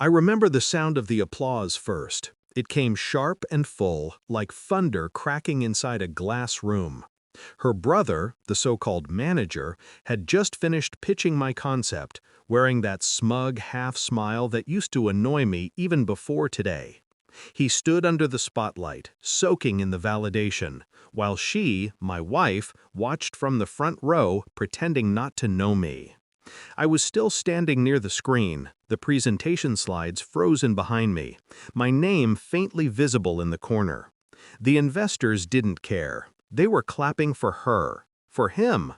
I remember the sound of the applause first. It came sharp and full, like thunder cracking inside a glass room. Her brother, the so-called manager, had just finished pitching my concept, wearing that smug half-smile that used to annoy me even before today. He stood under the spotlight, soaking in the validation, while she, my wife, watched from the front row, pretending not to know me. I was still standing near the screen, the presentation slides frozen behind me, my name faintly visible in the corner. The investors didn't care. They were clapping for her, for him.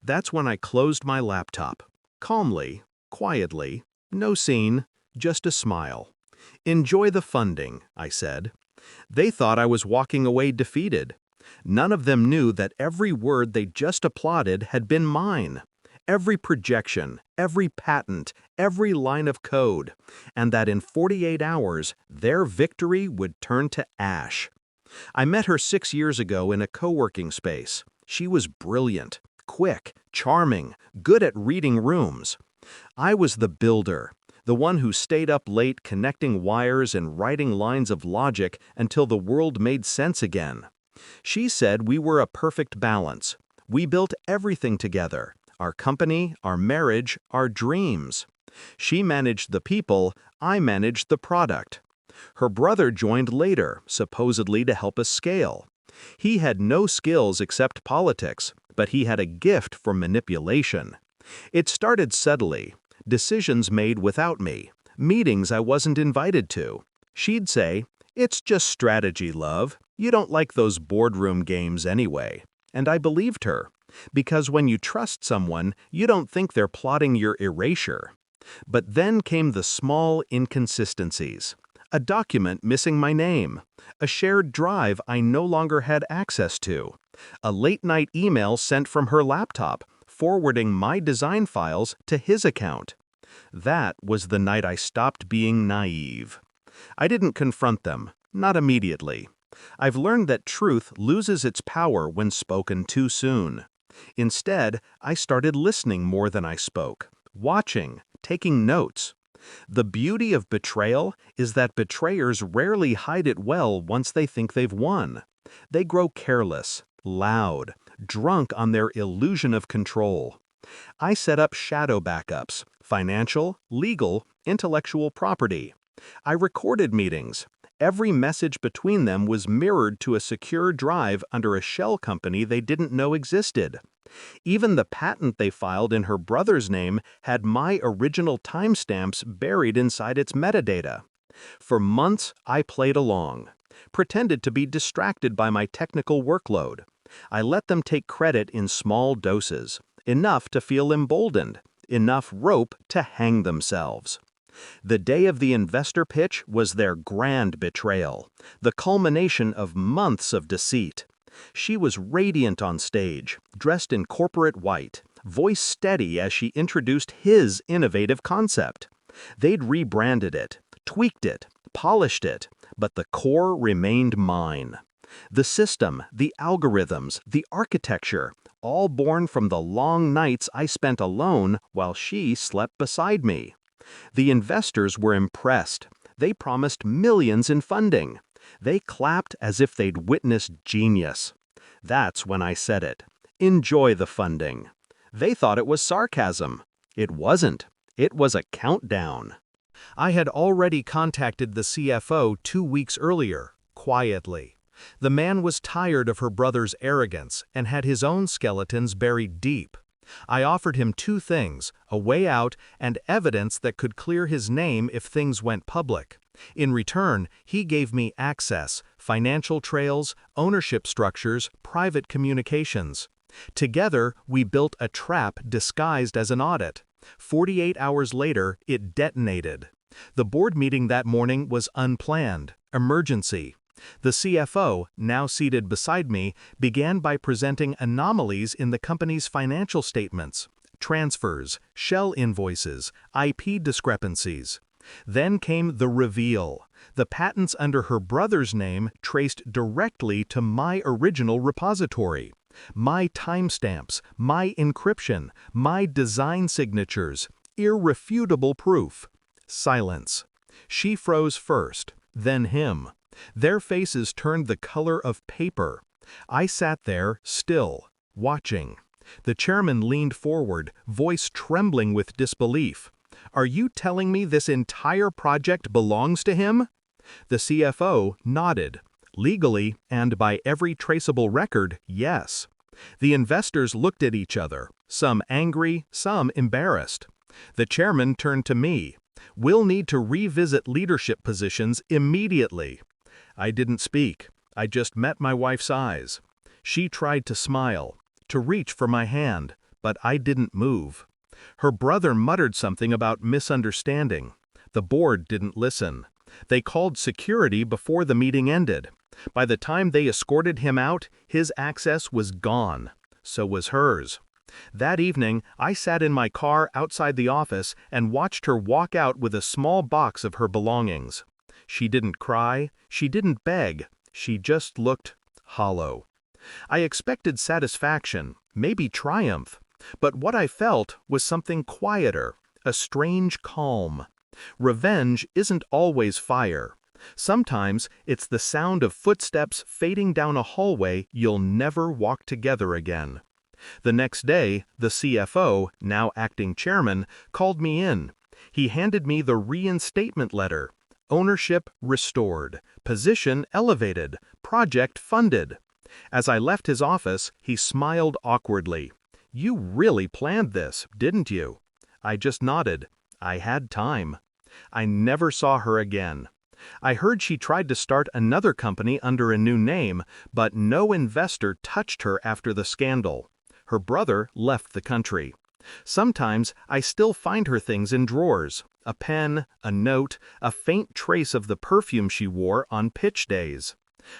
That's when I closed my laptop. Calmly, quietly, no scene, just a smile. "Enjoy the funding," I said. They thought I was walking away defeated. None of them knew that every word they just applauded had been mine. Every projection, every patent, every line of code, and that in 48 hours, their victory would turn to ash. I met her 6 years ago in a co-working space. She was brilliant, quick, charming, good at reading rooms. I was the builder, the one who stayed up late connecting wires and writing lines of logic until the world made sense again. She said we were a perfect balance. We built everything together. Our company, our marriage, our dreams. She managed the people, I managed the product. Her brother joined later, supposedly to help us scale. He had no skills except politics, but he had a gift for manipulation. It started subtly, decisions made without me, meetings I wasn't invited to. She'd say, "It's just strategy, love. You don't like those boardroom games anyway." And I believed her. Because when you trust someone, you don't think they're plotting your erasure. But then came the small inconsistencies. A document missing my name. A shared drive I no longer had access to. A late-night email sent from her laptop, forwarding my design files to his account. That was the night I stopped being naive. I didn't confront them, not immediately. I've learned that truth loses its power when spoken too soon. Instead, I started listening more than I spoke, watching, taking notes. The beauty of betrayal is that betrayers rarely hide it well once they think they've won. They grow careless, loud, drunk on their illusion of control. I set up shadow backups, financial, legal, intellectual property. I recorded meetings. Every message between them was mirrored to a secure drive under a shell company they didn't know existed. Even the patent they filed in her brother's name had my original timestamps buried inside its metadata. For months, I played along, pretended to be distracted by my technical workload. I let them take credit in small doses, enough to feel emboldened, enough rope to hang themselves. The day of the investor pitch was their grand betrayal, the culmination of months of deceit. She was radiant on stage, dressed in corporate white, voice steady as she introduced his innovative concept. They'd rebranded it, tweaked it, polished it, but the core remained mine. The system, the algorithms, the architecture, all born from the long nights I spent alone while she slept beside me. The investors were impressed. They promised millions in funding. They clapped as if they'd witnessed genius. That's when I said it. Enjoy the funding. They thought it was sarcasm. It wasn't. It was a countdown. I had already contacted the CFO 2 weeks earlier, quietly. The man was tired of her brother's arrogance and had his own skeletons buried deep. I offered him 2 things, a way out and evidence that could clear his name if things went public. In return, he gave me access, financial trails, ownership structures, private communications. Together, we built a trap disguised as an audit. 48 hours later, it detonated. The board meeting that morning was unplanned, emergency. The CFO, now seated beside me, began by presenting anomalies in the company's financial statements, transfers, shell invoices, IP discrepancies. Then came the reveal. The patents under her brother's name traced directly to my original repository. My timestamps, my encryption, my design signatures, irrefutable proof. Silence. She froze first, then him. Their faces turned the color of paper. I sat there, still, watching. The chairman leaned forward, voice trembling with disbelief. "Are you telling me this entire project belongs to him?" The CFO nodded. "Legally, and by every traceable record, yes." The investors looked at each other, some angry, some embarrassed. The chairman turned to me. "We'll need to revisit leadership positions immediately." I didn't speak. I just met my wife's eyes. She tried to smile, to reach for my hand, but I didn't move. Her brother muttered something about misunderstanding. The board didn't listen. They called security before the meeting ended. By the time they escorted him out, his access was gone. So was hers. That evening, I sat in my car outside the office and watched her walk out with a small box of her belongings. She didn't cry, she didn't beg, she just looked hollow. I expected satisfaction, maybe triumph, but what I felt was something quieter, a strange calm. Revenge isn't always fire. Sometimes it's the sound of footsteps fading down a hallway you'll never walk together again. The next day, the CFO, now acting chairman, called me in. He handed me the reinstatement letter. Ownership restored, position elevated, project funded. As I left his office, he smiled awkwardly. "You really planned this, didn't you?" I just nodded. I had time. I never saw her again. I heard she tried to start another company under a new name, but no investor touched her after the scandal. Her brother left the country. Sometimes I still find her things in drawers, a pen, a note, a faint trace of the perfume she wore on pitch days.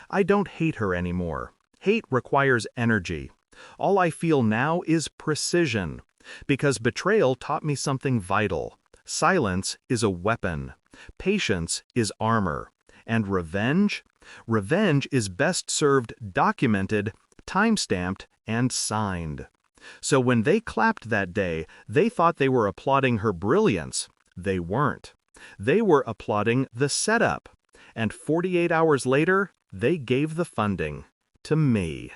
I don't hate her anymore. Hate requires energy. All I feel now is precision, because betrayal taught me something vital. Silence is a weapon. Patience is armor. And revenge? Revenge is best served documented, time-stamped, and signed. So when they clapped that day, they thought they were applauding her brilliance. They weren't. They were applauding the setup. And 48 hours later, they gave the funding to me.